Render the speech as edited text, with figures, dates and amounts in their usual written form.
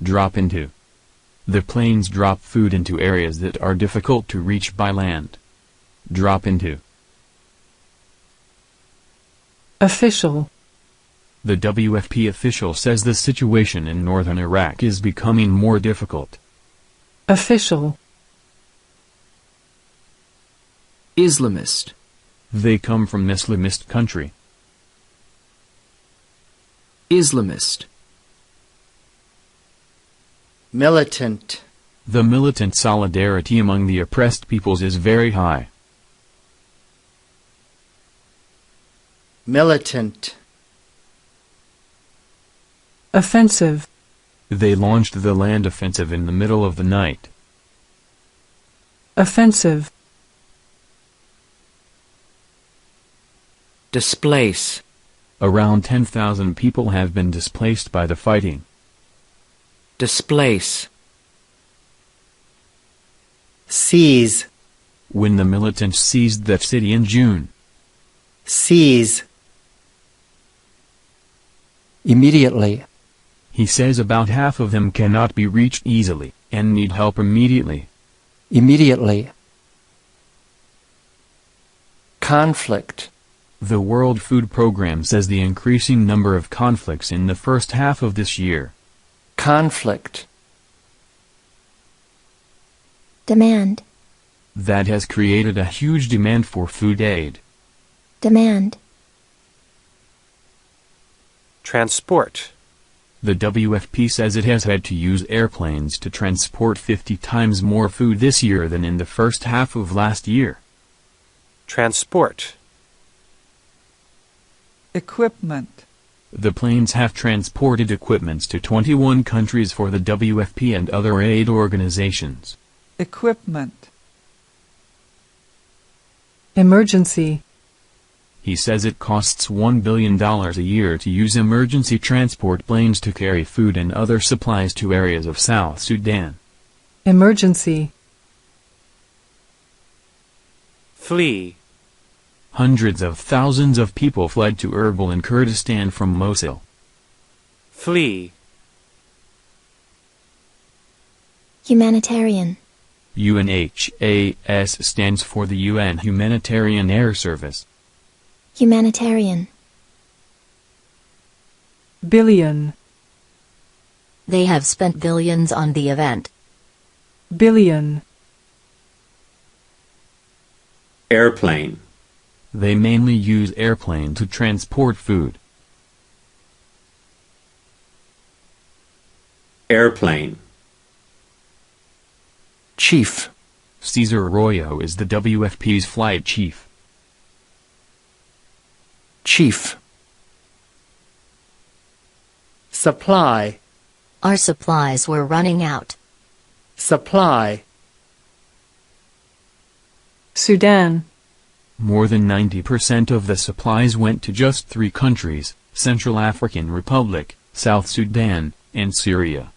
Drop into. The planes drop food into areas that are difficult to reach by land. Drop into. Official. The WFP official says the situation in northern Iraq is becoming more difficult. Official. Islamist. They come from Islamist country. Islamist. Militant. The militant solidarity among the oppressed peoples is very high. Militant. Offensive. They launched the land offensive in the middle of the night. Offensive. Displace. Around 10,000 people have been displaced by the fighting. Displace. Seize. When the militants seized that city in June. Seize. Immediately. He says about half of them cannot be reached easily, and need help immediately. Immediately. Conflict. The World Food Program says the increasing number of conflicts in the first half of this year. Conflict. Demand. That has created a huge demand for food aid. Demand. Transport. The WFP says it has had to use airplanes to transport 50 times more food this year than in the first half of last year. Transport. Equipment. The planes have transported equipments to 21 countries for the WFP and other aid organizations. Equipment. Emergency. He says it costs $1 billion a year to use emergency transport planes to carry food and other supplies to areas of South Sudan. Emergency. Flee. Hundreds of thousands of people fled to Erbil in Kurdistan from Mosul. Flee. Humanitarian. UNHAS stands for the UN Humanitarian Air Service. Humanitarian. Billion. They have spent billions on the event. Billion. Airplane. They mainly use airplane to transport food. Airplane. Chief. Cesar Arroyo is the WFP's flight chief. Chief. Supply. Our supplies were running out. Supply. Sudan. More than 90% of the supplies went to just 3 countries, Central African Republic, South Sudan, and Syria.